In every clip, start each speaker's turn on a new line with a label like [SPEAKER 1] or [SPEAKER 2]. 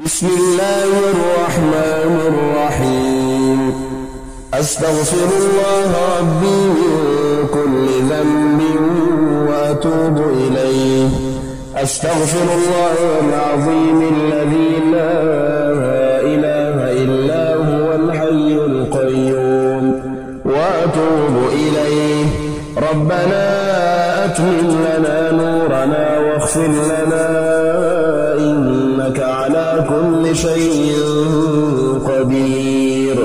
[SPEAKER 1] بسم الله الرحمن الرحيم. أستغفر الله ربي من كل ذنب وأتوب إليه. أستغفر الله العظيم الذي لا إله إلا هو الحي القيوم وأتوب إليه. ربنا أتمم لنا نورنا واغفر لنا إنك على كل شيء قدير.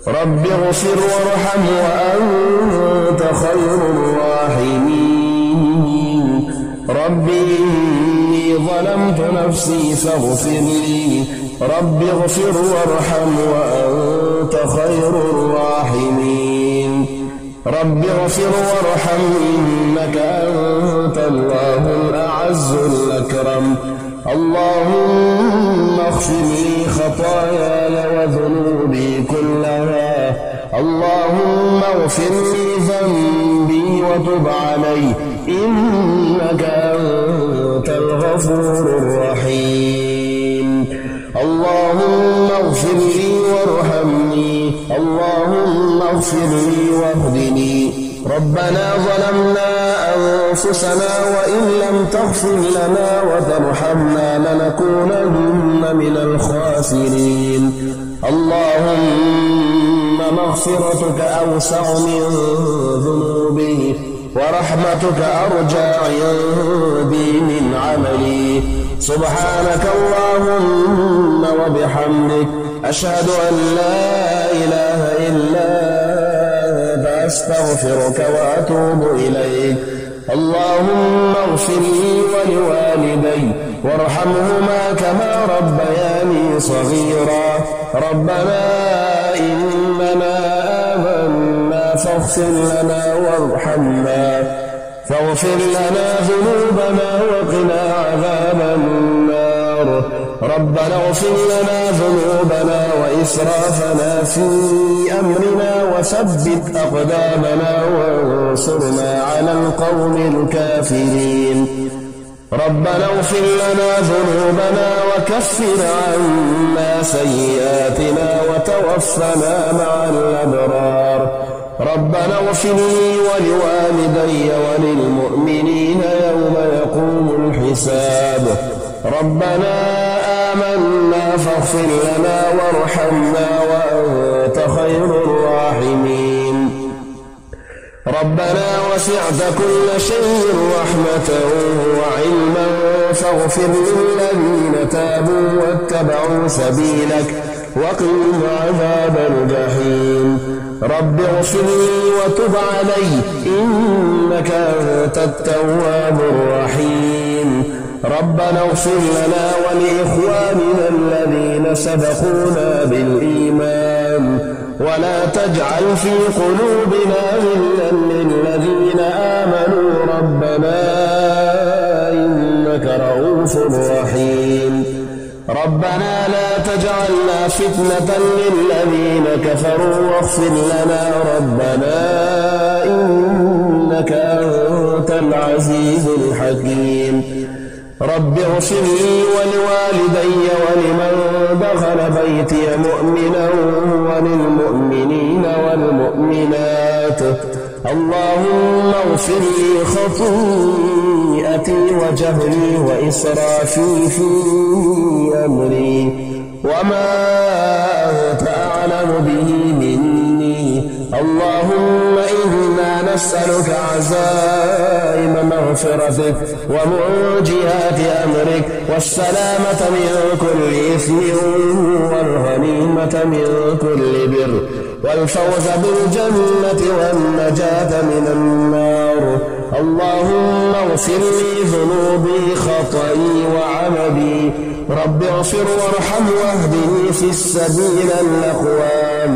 [SPEAKER 1] رب اغفر وارحم وأنت خير الراحمين. ربي إني ظلمت نفسي فاغفر لي. رب اغفر وارحم وأنت خير الراحمين. رب اغفر وارحم إنك أنت الله الأعز الأكرم. اللهم اغفر لي خطاياي وذنوبي كلها. اللهم اغفر لي ذنبي وتب علي إنك أنت الغفور الرحيم. اللهم اغفر لي وارحمني. اللهم اغفر لي واهدني. ربنا ظلمنا أنفسنا وإن لم تغفر لنا وترحمنا لنكونن من الخاسرين. اللهم مغفرتك أوسع من ذنوبي ورحمتك أرجى عندي من عملي. سبحانك اللهم وبحمدك أشهد أن لا إله إلا أنت أستغفرك وأتوب إليك. اللهم اغفر لي ولوالدي وارحمهما كما ربياني صغيرا. ربنا إننا آمنا فاغفر لنا وارحمنا. فاغفر لنا ذنوبنا وقنا عذاب النار. ربنا اغفر لنا ذنوبنا وإسرافنا في أمرنا وثبت أقدامنا وانصرنا على القوم الكافرين. ربنا اغفر لنا ذنوبنا وكفر عنا سيئاتنا وتوفنا مع الأبرار. ربنا اغفر لي ولوالدي وللمؤمنين يوم يقوم الحساب. ربنا آمنا فاغفر لنا وارحمنا وأنت خير الراحمين. ربنا وسعت كل شيء رحمة وعلما فاغفر للذين تابوا واتبعوا سبيلك وقهم عذاب الجحيم. رب اغفر لي وتب علي إنك أنت التواب الرحيم. ربنا اغفر لنا ولإخواننا الذين سبقونا بالإيمان ولا تجعل في قلوبنا غلا للذين آمنوا ربنا إنك رؤوف رحيم. ربنا لا تجعلنا فتنة للذين كفروا واغفر لنا ربنا إنك أنت العزيز الحكيم. رب اغفر لي ولوالدي ولمن دخل بيتي مؤمنا وللمؤمنين والمؤمنات. اللهم اغفر لي خطيئتي وجهلي وإسرافي في أمري وما أنت أعلم به مني. اللهم إنا نسألك عزائم مغفرتك ومنجيات أمرك والسلامة من كل إثم والغنيمة من كل بر والفوز بالجنة والنجاة من النار. اللهم اغفر لي ذنوبي خطئي وعمدي. رب اغفر وارحم واهدني في السبيل الأقوام.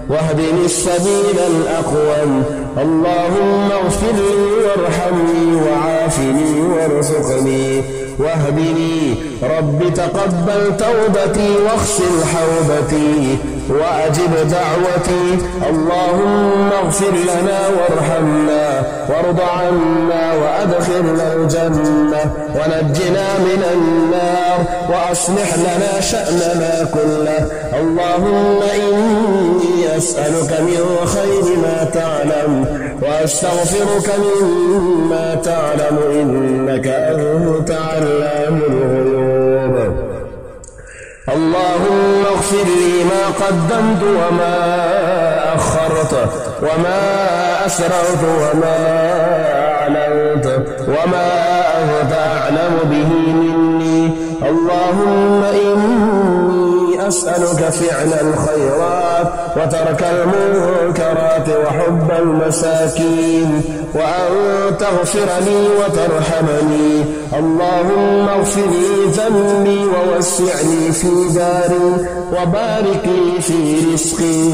[SPEAKER 1] واهدني السبيل الأقوم. اللهم اغفر لي وارحمني وعافني وارزقني واهدني. رب تقبل توبتي واغسل حوبتي. وأجب دعوتي. اللهم اغفر لنا وارحمنا وارض عنا وأدخلنا الجنة ونجنا من النار وأصلح لنا شأننا كله. اللهم إني أسألك من خير ما تعلم وأستغفرك مما تعلم إنك أنت علام الغيوب. اللهم اغفر لي ما قدمت وما أخرت وما أسررت وما أعلنت وما أنت أعلم به مني. اللهم إني أسألك فعل الخيرات وترك المنكرات وحب المساكين وأن تغفر لي وترحمني. اللهم اغفر لي ذنبي ووسع لي في داري وبارك لي في رزقي.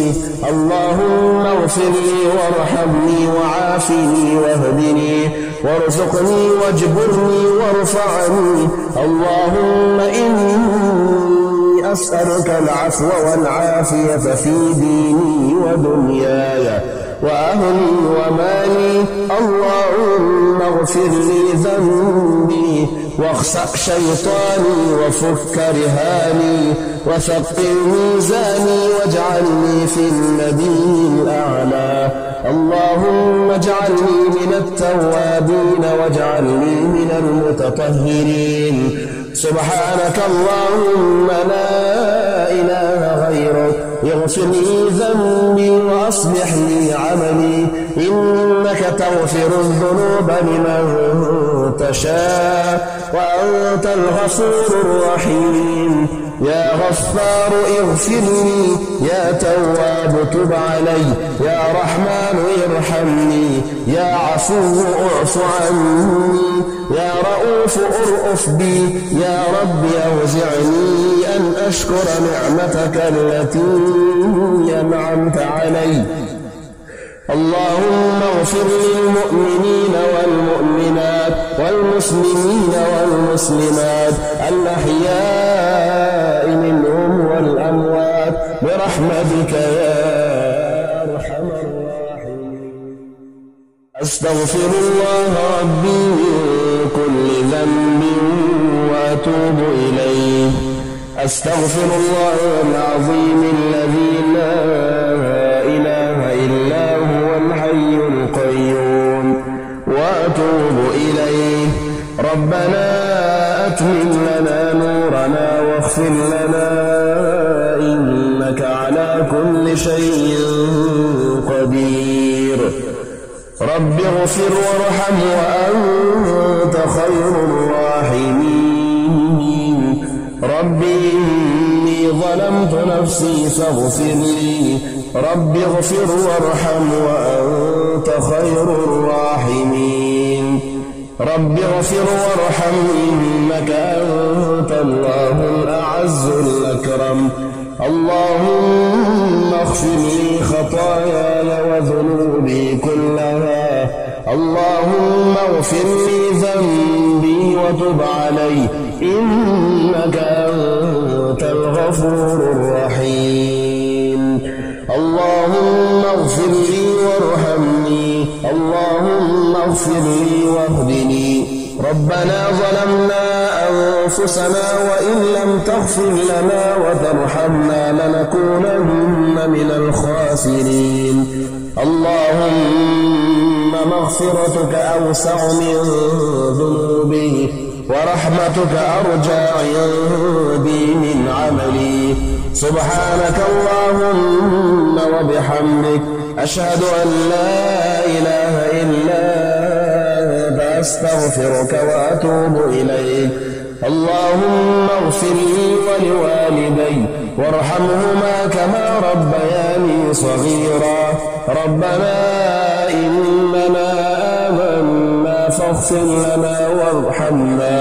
[SPEAKER 1] اللهم اغفر لي وارحمني وعافني واهدني وارزقني واجبرني وارفعني. اللهم إني أسألك العفو والعافية في ديني ودنياي وأهلي ومالي. اللهم اغفر لي ذنبي واخسأ شيطاني وفك رهاني وثقل ميزاني واجعلني في النبي الأعلى. اللهم اجعلني من التوابين واجعلني من المتطهرين. سبحانك اللهم لا إله غيرك اغفر لي ذنبي وأصلح لي عملي إنك تغفر الذنوب لمن تشاء وأنت الغفور الرحيم. يا غفار اغفر لي يا تواب تب علي يا رحمن ارحمني يا عفو اعف عني يا رؤوف ارأف بي. يا رب أوزعني أن أشكر نعمتك التي أنعمت علي. اللهم اغفر للمؤمنين والمؤمنات والمسلمين والمسلمات الأحياء منهم والأموات برحمتك يا أرحم الراحمين. أستغفر الله ربي من كل ذنب وأتوب إليه. أستغفر الله العظيم الذي لا إله إلا هو الحي القيوم وأتوب إليه. ربنا أتمم لنا نورنا واغفر لنا إنك على كل شيء قدير. رب اغفر وارحم وأنت خير الراحمين. ربي إني ظلمت نفسي فاغفر لي. رب اغفر وارحم وأنت خير الراحمين. رب اغفر وارحم إنك أنت الله الأعز الأكرم. اللهم اغفر لي خطاياي وذنوبي كلها. اللهم اغفر لي ذنبي وتب علي إنك أنت الغفور الرحيم. اللهم اغفر لي وارحمني. اللهم اغفر لي واهدني. ربنا ظلمنا أنفسنا وإن لم تغفر لنا وترحمنا لنكونن من الخاسرين. اللهم مغفرتك أوسع من ذنوبي ورحمتك أرجى عندي من عملي. سبحانك اللهم وبحمدك أشهد أن لا إله إلا أنت أستغفرك وأتوب إليك. اللهم اغفر لي ولوالدي وارحمهما كما ربياني صغيرا. ربنا إننا آمنا فاغفر لنا وارحمنا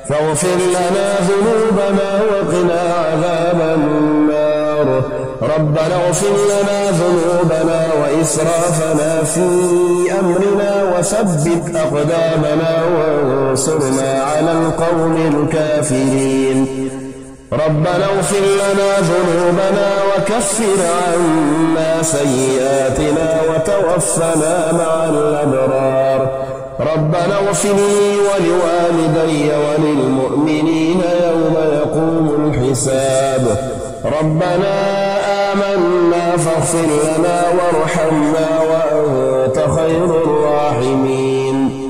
[SPEAKER 1] فاغفر لنا ذنوبنا وقنا عذاب النار. ربنا اغفر لنا ذنوبنا وإسرافنا في أمرنا وثبت أقدامنا وانصرنا على القوم الكافرين. ربنا اغفر لنا ذنوبنا وكفر عنا سيئاتنا وتوفنا مع الأبرار. ربنا اغفر لي ولوالدي وللمؤمنين يوم يقوم الحساب. ربنا آمنا فاغفر لنا وارحمنا وأنت خير الراحمين.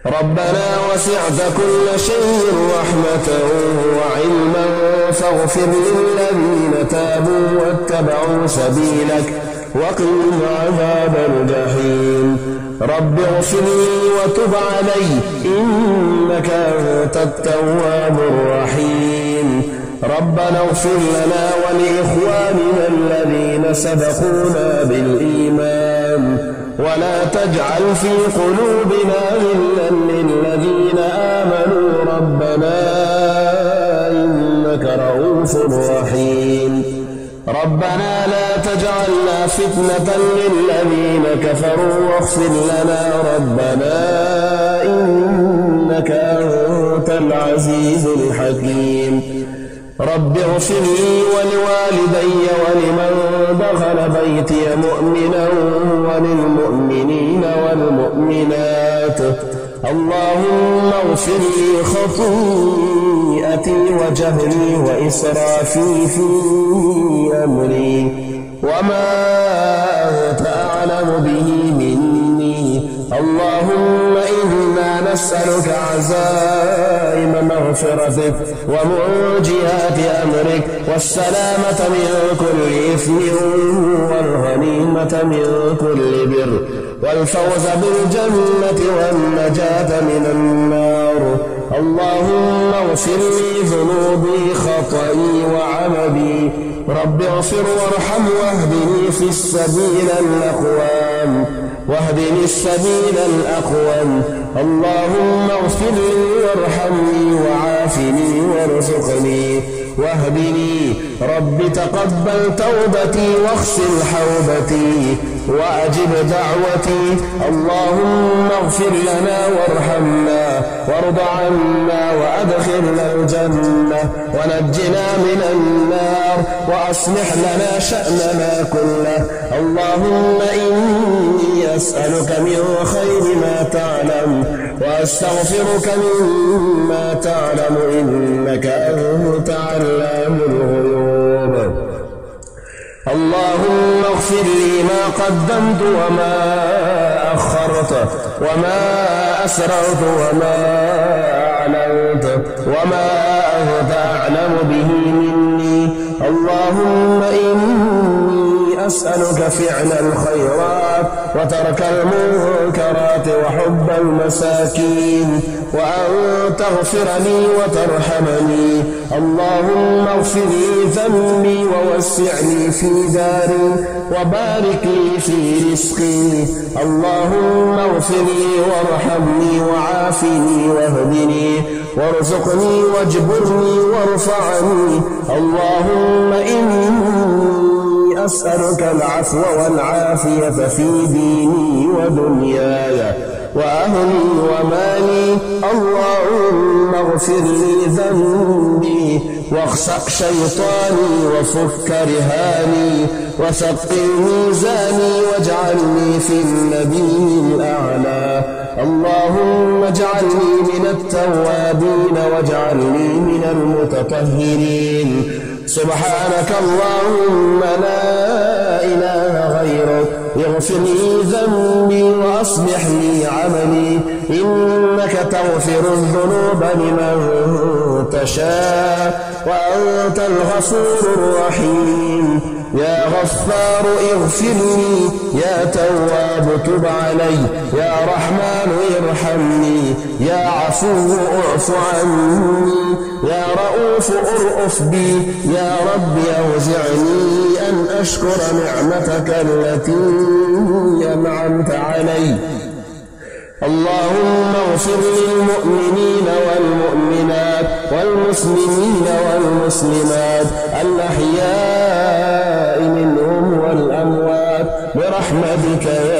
[SPEAKER 1] ربنا وسعت كل شيء رحمة وعلما فاغفر للذين تابوا واتبعوا سبيلك وقهم عذاب الجحيم. رب اغفر لي وتب علي إنك أنت التواب الرحيم. ربنا اغفر لنا ولإخواننا الذين سبقونا بالإيمان ولا تجعل في قلوبنا غلا للذين آمنوا ربنا إنك رؤوف رحيم. ربنا لا تجعلنا فتنة للذين كفروا واغفر لنا ربنا إنك أنت العزيز الحكيم. رب اغفر لي ولوالدي ولمن دخل بيتي مؤمنا وللمؤمنين والمؤمنات. اللهم اغفر لي خطيئتي وجهلي وإسرافي في أمري وما أنت أعلم به مني. اللهم إنا نسألك عزائم مغفرتك ومعجيات أمرك والسلامة من كل إثم والغنيمة من كل بر والفوز بالجنة والنجاة من النار. اللهم اغفر لي ذنوبي خطئي وعمدي. رب اغفر وارحم واهدني في السبيل الأقوام واهدني السبيل الأقوم. اللهم اغفر لي وارحمني وعافني وارزقني واهدني. رب تقبل توبتي واغسل حوبتي وأجب دعوتي. اللهم اغفر لنا وارحمنا وارض عنا وأدخلنا الجنة ونجنا من النار وأصلح لنا شأننا كله. اللهم إني أسألك من خير ما تعلم وأستغفرك مما تعلم إنك أنت علام الغيوب. اللهم اغفر لي ما قدمت وما أخرت وما أسررت وما أعلنت وما أنت أعلم به مني. اللهم إني أسألك فعل الخيرات وترك المنكرات وحب المساكين وأن تغفر لي وترحمني. اللهم اغفر لي ذنبي ووسع لي في داري وبارك لي في رزقي. اللهم اغفر لي وارحمني وعافني واهدني وارزقني واجبرني وارفعني. اللهم إني أسألك العفو والعافية في ديني ودنياي وأهلي ومالي. اللهم اغفر لي ذنبي واخسأ شيطاني وفك رهاني وثقل ميزاني واجعلني في النبي الأعلى. اللهم اجعلني من التوابين واجعلني من المتطهرين. سبحانك اللهم لا إله غيرك اغفر لي ذنبي وأصلح لي عملي إنك تغفر الذنوب لمن تشاء وأنت الغفور الرحيم. يا غفار اغفر لي يا تواب تب علي يا رحمن ارحمني يا عفو اعف عني يا رؤوف ارأف بي. يا رب أوزعني أن أشكر نعمتك التي أنعمت علي. اللهم اغفر للمؤمنين والمؤمنات والمسلمين والمسلمات الأحياء منهم والأموات برحمتك يا